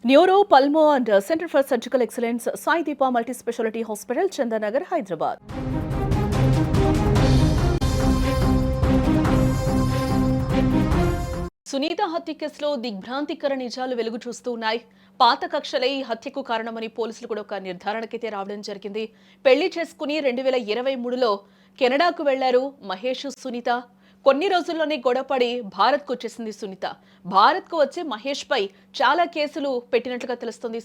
Neuro, pulmo and centre for surgical excellence Sai Deepa multi speciality hospital, Chandanagar, Hyderabad. Sunitha హత్య కేసులో దిగ్భ్రాంతికర నిజాలు వెలుగు చూస్తూ ఉన్నాయి. పాత కక్షలే ఈ హత్యకు కారణమని పోలీసులు కూడా ఒక నిర్ధారణకైతే రావడం జరిగింది. పెళ్లి చేసుకుని 2023లో కెనడాకు వెళ్లారు మహేష్, సునీత. కొన్ని రోజుల్లోనే గొడవపడి భారత్కు వచ్చేసింది సునీత. భారత్కు వచ్చి మహేష్ పై చాలా కేసులు పెట్టినట్లుగా తెలుస్తుంది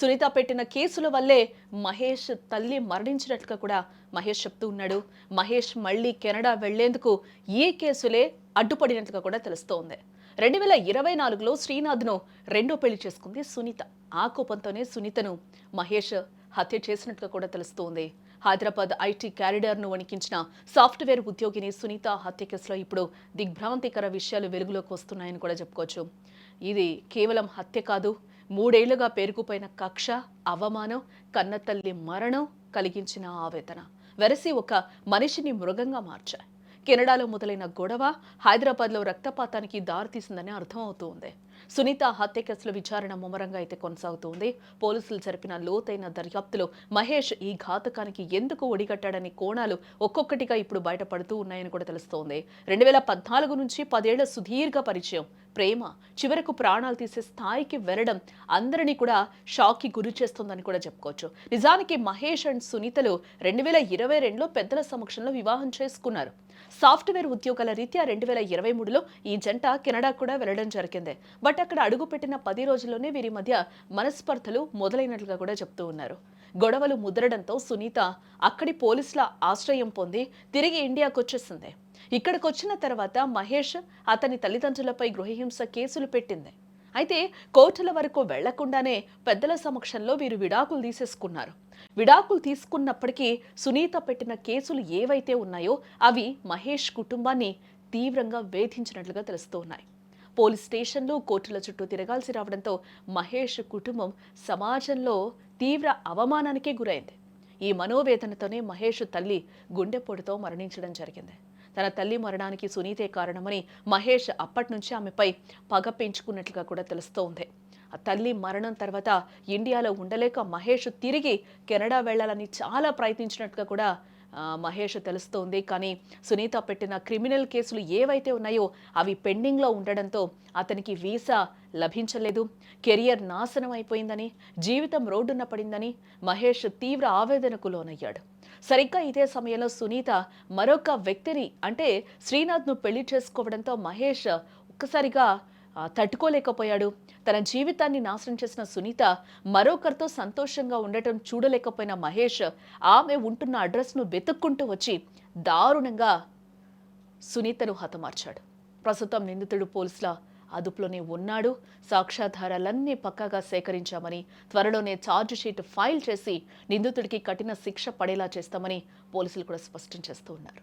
సునీత పెట్టిన కేసుల వల్లే మహేష్ తల్లి మరణించినట్లుగా కూడా మహేష్ చెప్తూ ఉన్నాడు. మహేష్ మళ్లీ కెనడా వెళ్లేందుకు ఈ కేసులే అడ్డుపడినట్లుగా కూడా తెలుస్తోంది. 2024లో శ్రీనాథ్ను రెండో పెళ్లి చేసుకుంది సునీత. ఆ కోపంతోనే సునీతను మహేష్ హత్య చేసినట్లుగా కూడా తెలుస్తోంది. హైదరాబాద్ ఐటీ క్యారిడార్ను వణికించిన సాఫ్ట్వేర్ ఉద్యోగిని సునీత హత్య కేసులో ఇప్పుడు దిగ్భ్రాంతికర విషయాలు వెలుగులోకి వస్తున్నాయని కూడా చెప్పుకోవచ్చు. ఇది కేవలం హత్య కాదు, 3 ఏళ్లుగా పేరుకుపోయిన కక్ష, అవమానం, కన్నతల్లి మరణం కలిగించిన ఆవేదన వెరసి ఒక మనిషిని మృగంగా మార్చాయి. కెనడాలో మొదలైన గొడవ హైదరాబాద్లో రక్తపాతానికి దారితీసిందని అర్థమవుతోంది. సునీత హత్య కేసుల విచారణ ముమ్మరంగా అయితే కొనసాగుతోంది. పోలీసులు జరిపిన లోతైన దర్యాప్తులో మహేష్ ఈ ఘాతకానికి ఎందుకు ఒడిగట్టాడనే కోణాలు ఒక్కొక్కటిగా ఇప్పుడు బయటపడుతూ ఉన్నాయని కూడా తెలుస్తోంది. 2014 నుంచి 10 ఏళ్ల సుదీర్ఘ పరిచయం, ప్రేమ చివరకు ప్రాణాలు తీసే స్థాయికి వెళ్లడం అందరినీ కూడా షాక్ కి గురి చేస్తోందని కూడా చెప్పుకోవచ్చు. నిజానికి మహేష్ అండ్ సునీతలు 2022లో పెద్దల సమక్షంలో వివాహం చేసుకున్నారు. సాఫ్ట్వేర్ ఉద్యోగాల రీత్యా 2023లో ఈ జంట కెనడా కూడా వెళ్లడం జరిగింది. బట్ అక్కడ అడుగుపెట్టిన 10 రోజుల్లోనే వీరి మధ్య మనస్పర్ధలు మొదలైనట్లుగా కూడా చెప్తూ ఉన్నారు. గొడవలు ముదరడంతో సునీత అక్కడి పోలీసుల ఆశ్రయం పొంది తిరిగి ఇండియాకు వచ్చేసింది. ఇక్కడికి వచ్చిన తర్వాత మహేష్ అతని తల్లిదండ్రులపై గృహహింస కేసులు పెట్టింది. అయితే కోర్టుల వరకు వెళ్లకుండానే పెద్దల సమక్షంలో వీరు విడాకులు తీసేసుకున్నారు. విడాకులు తీసుకున్నప్పటికీ సునీత పెట్టిన కేసులు ఏవైతే ఉన్నాయో అవి మహేష్ కుటుంబాన్ని తీవ్రంగా వేధించినట్లుగా తెలుస్తున్నాయి. పోలీస్ స్టేషన్లు, కోర్టుల చుట్టూ తిరగాల్సి రావడంతో మహేష్ కుటుంబం సమాజంలో తీవ్ర అవమానానికే గురైంది. ఈ మనోవేదనతోనే మహేష్ తల్లి గుండెపోటుతో మరణించడం జరిగింది. తన తల్లి మరణానికి సునీతే కారణమని మహేష్ అప్పటి నుంచి ఆమెపై పగ పెంచుకున్నట్లుగా కూడా తెలుస్తోంది. ఆ తల్లి మరణం తర్వాత ఇండియాలో ఉండలేక మహేష్ తిరిగి కెనడా వెళ్లాలని చాలా ప్రయత్నించినట్టుగా కూడా మహేష్ తెలుస్తోంది. కానీ సునీత పెట్టిన క్రిమినల్ కేసులు ఏవైతే ఉన్నాయో అవి పెండింగ్లో ఉండడంతో అతనికి వీసా లభించలేదు. కెరియర్ నాశనం అయిపోయిందని, జీవితం రోడ్డున పడిందని మహేష్ తీవ్ర ఆవేదనకు లోనయ్యాడు. సరిగ్గా ఇదే సమయంలో సునీత మరొక వ్యక్తిని అంటే శ్రీనాథ్ను పెళ్లి చేసుకోవడంతో మహేష్ ఒక్కసారిగా తట్టుకోలేకపోయాడు. తన జీవితాన్ని నాశనం చేసిన సునీత మరొకరితో సంతోషంగా ఉండటం చూడలేకపోయిన మహేష్ ఆమె ఉంటున్న అడ్రస్ను వెతుక్కుంటూ వచ్చి దారుణంగా సునీతను హతమార్చాడు. ప్రస్తుతం నిందితుడు పోలీసుల అదుపులోనే ఉన్నాడు. సాక్ష్యాధారాలన్నీ పక్కాగా సేకరించామని, త్వరలోనే ఛార్జ్ షీట్ ఫైల్ చేసి నిందితుడికి కఠిన శిక్ష పడేలా చేస్తామని పోలీసులు కూడా స్పష్టం చేస్తూ ఉన్నారు.